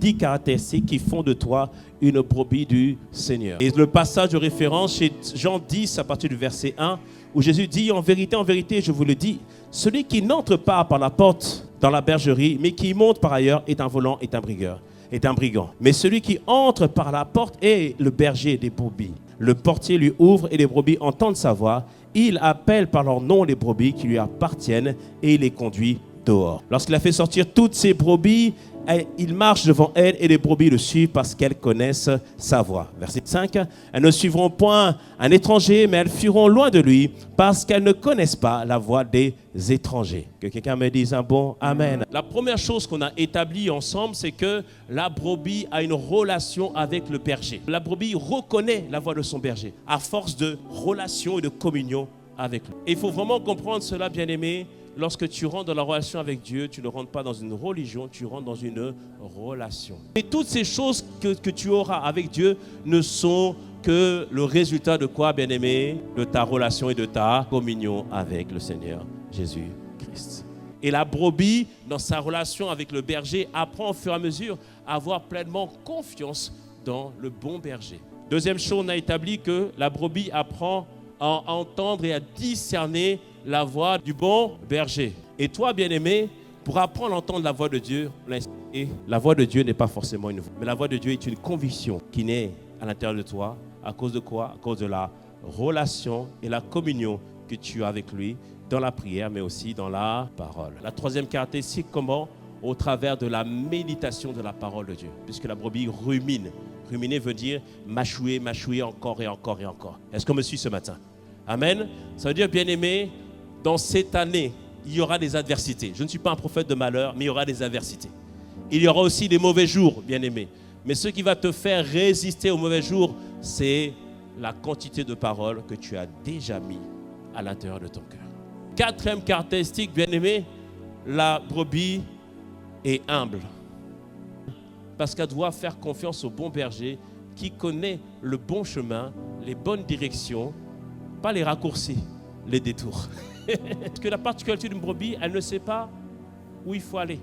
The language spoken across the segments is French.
10 caractéristiques qui font de toi une brebis du Seigneur. Et le passage de référence chez Jean 10 à partir du verset 1, où Jésus dit, en vérité, je vous le dis, celui qui n'entre pas par la porte dans la bergerie, mais qui y monte par ailleurs, est un volant, est un brigand. Mais celui qui entre par la porte est le berger des brebis. Le portier lui ouvre et les brebis entendent sa voix. Il appelle par leur nom les brebis qui lui appartiennent et il les conduit dehors. Lorsqu'il a fait sortir toutes ses brebis, il marche devant elles et les brebis le suivent parce qu'elles connaissent sa voix. Verset 5. Elles ne suivront point un étranger, mais elles fuiront loin de lui parce qu'elles ne connaissent pas la voix des étrangers. Que quelqu'un me dise un bon Amen. La première chose qu'on a établie ensemble, c'est que la brebis a une relation avec le berger. La brebis reconnaît la voix de son berger à force de relation et de communion avec lui. Et il faut vraiment comprendre cela, bien-aimés. Lorsque tu rentres dans la relation avec Dieu, tu ne rentres pas dans une religion, tu rentres dans une relation. Et toutes ces choses que tu auras avec Dieu ne sont que le résultat de quoi, bien-aimé? De ta relation et de ta communion avec le Seigneur Jésus-Christ. Et la brebis, dans sa relation avec le berger, apprend au fur et à mesure à avoir pleinement confiance dans le bon berger. Deuxième chose, on a établi que la brebis apprend à entendre et à discerner la voix du bon berger. Et toi, bien-aimé, pour apprendre à entendre la voix de Dieu, la voix de Dieu n'est pas forcément une voix, mais la voix de Dieu est une conviction qui naît à l'intérieur de toi. À cause de quoi? À cause de la relation et la communion que tu as avec lui dans la prière, mais aussi dans la parole. La troisième caractéristique, comment? Au travers de la méditation de la parole de Dieu. Puisque la brebis rumine. Ruminer veut dire mâchouiller, mâchouiller encore et encore et encore. Est-ce qu'on me suit ce matin? Amen. Ça veut dire, bien-aimé, dans cette année, il y aura des adversités. Je ne suis pas un prophète de malheur, mais il y aura des adversités. Il y aura aussi des mauvais jours, bien-aimé. Mais ce qui va te faire résister aux mauvais jours, c'est la quantité de paroles que tu as déjà mis à l'intérieur de ton cœur. Quatrième caractéristique, bien-aimé, la brebis est humble. Parce qu'elle doit faire confiance au bon berger qui connaît le bon chemin, les bonnes directions, pas les raccourcis, les détours. Parce que la particularité d'une brebis, elle ne sait pas où il faut aller.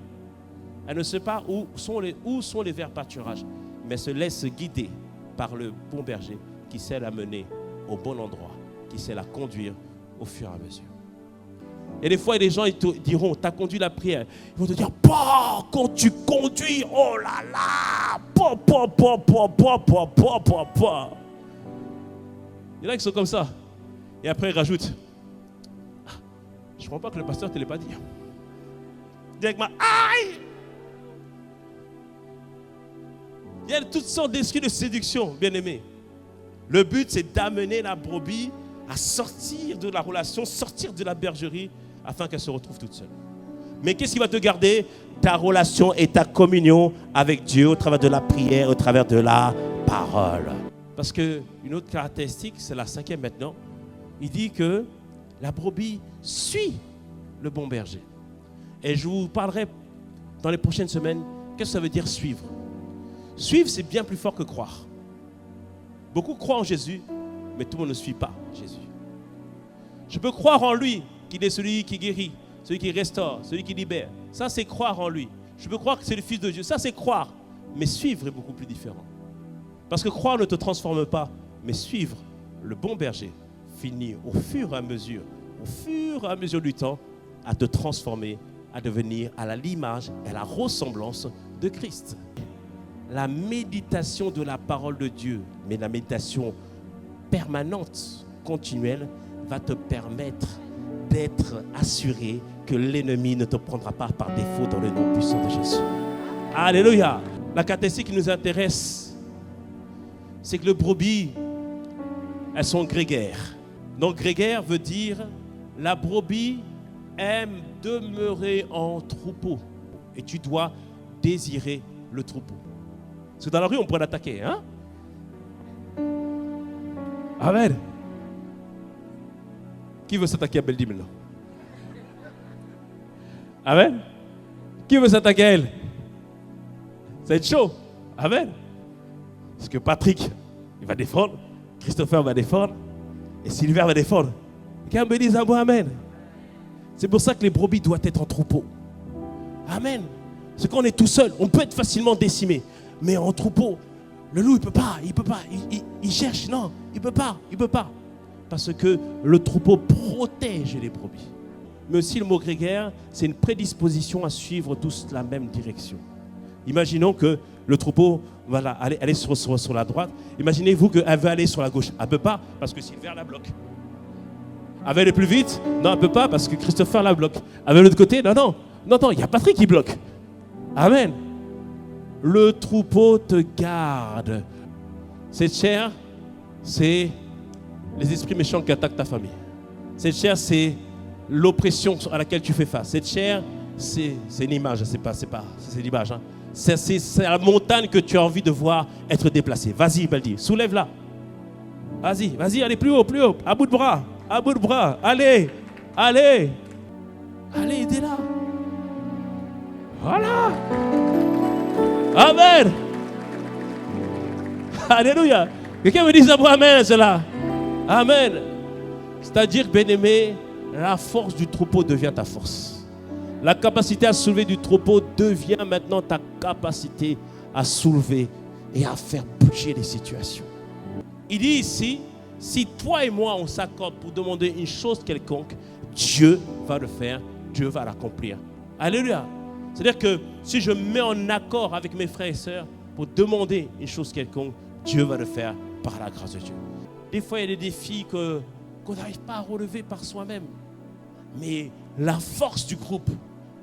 Elle ne sait pas où sont les verts pâturages. Mais se laisse guider par le bon berger qui sait la mener au bon endroit, qui sait la conduire au fur et à mesure. Et des fois, les gens ils te diront, tu as conduit la prière. Ils vont te dire, bah, quand tu conduis, oh là là, Il y en a qui sont comme ça. Et après, ils rajoutent, je ne comprends pas que le pasteur ne te l'ait pas dit. Directement, aïe! Il y a toutes sortes d'esprits de séduction, bien-aimés. Le but, c'est d'amener la brebis à sortir de la relation, sortir de la bergerie, afin qu'elle se retrouve toute seule. Mais qu'est-ce qui va te garder? Ta relation et ta communion avec Dieu au travers de la prière, au travers de la parole. Parce qu'une autre caractéristique, c'est la cinquième maintenant, il dit que la brebis suit le bon berger. Et je vous parlerai dans les prochaines semaines, qu'est-ce que ça veut dire suivre? Suivre, c'est bien plus fort que croire. Beaucoup croient en Jésus, mais tout le monde ne suit pas Jésus. Je peux croire en lui, qu'il est celui qui guérit, celui qui restaure, celui qui libère. Ça, c'est croire en lui. Je peux croire que c'est le Fils de Dieu. Ça, c'est croire. Mais suivre est beaucoup plus différent. Parce que croire ne te transforme pas, mais suivre le bon berger finit au fur et à mesure du temps, à te transformer, à devenir à l'image et à la ressemblance de Christ. La méditation de la parole de Dieu, mais la méditation permanente, continuelle, va te permettre d'être assuré que l'ennemi ne te prendra pas par défaut dans le nom puissant de Jésus. Alléluia. La caractéristique qui nous intéresse, c'est que les brebis, elles sont grégaires. Donc grégaire veut dire la brebis aime demeurer en troupeau. Et tu dois désirer le troupeau. Parce que dans la rue, on pourrait l'attaquer, hein? Amen. Qui veut s'attaquer à Beldim là? Amen. Qui veut s'attaquer à elle? Ça va être chaud. Amen. Parce que Patrick, il va défendre. Christopher va défendre. Et Sylvain va défendre. Quelqu'un me dise un mot amen. C'est pour ça que les brebis doivent être en troupeau. Amen. C'est qu'on est tout seul, on peut être facilement décimé. Mais en troupeau, le loup, il peut pas. Il cherche, non, il peut pas. Parce que le troupeau protège les brebis. Mais aussi le mot grégaire, c'est une prédisposition à suivre tous la même direction. Imaginons que le troupeau va aller sur la droite. Imaginez-vous qu'elle veut aller sur la gauche. Elle ne peut pas parce que Sylvain la bloque. Elle veut aller plus vite? Non, elle ne peut pas parce que Christopher la bloque. Elle veut de l'autre côté? Non, il y a Patrick qui bloque. Amen. Le troupeau te garde. Cette chair, c'est les esprits méchants qui attaquent ta famille. Cette chair, c'est l'oppression à laquelle tu fais face. Cette chair, c'est une image, c'est l'image. Hein. C'est la montagne que tu as envie de voir être déplacée. Vas-y, Baldi, soulève-la. Vas-y, allez plus haut, à bout de bras, allez, aidez-la. Voilà. Amen. Alléluia. Quelqu'un me dit ça pour Amen, cela. Amen. C'est-à-dire, bien-aimé, la force du troupeau devient ta force. La capacité à soulever du troupeau devient maintenant ta capacité à soulever et à faire bouger les situations. Il dit ici, si toi et moi on s'accorde pour demander une chose quelconque, Dieu va le faire, Dieu va l'accomplir. Alléluia. C'est-à-dire que si je me mets en accord avec mes frères et sœurs pour demander une chose quelconque, Dieu va le faire par la grâce de Dieu. Des fois, il y a des défis qu'on n'arrive pas à relever par soi-même. Mais la force du groupe,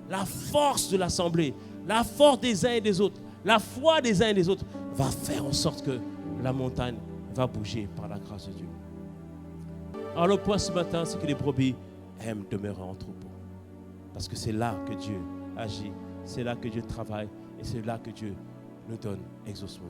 la force de l'assemblée, la force des uns et des autres, la foi des uns et des autres va faire en sorte que la montagne va bouger par la grâce de Dieu. Alors le point ce matin, c'est que les brebis aiment demeurer en troupeau. Parce que c'est là que Dieu agit, c'est là que Dieu travaille et c'est là que Dieu nous donne exaucement.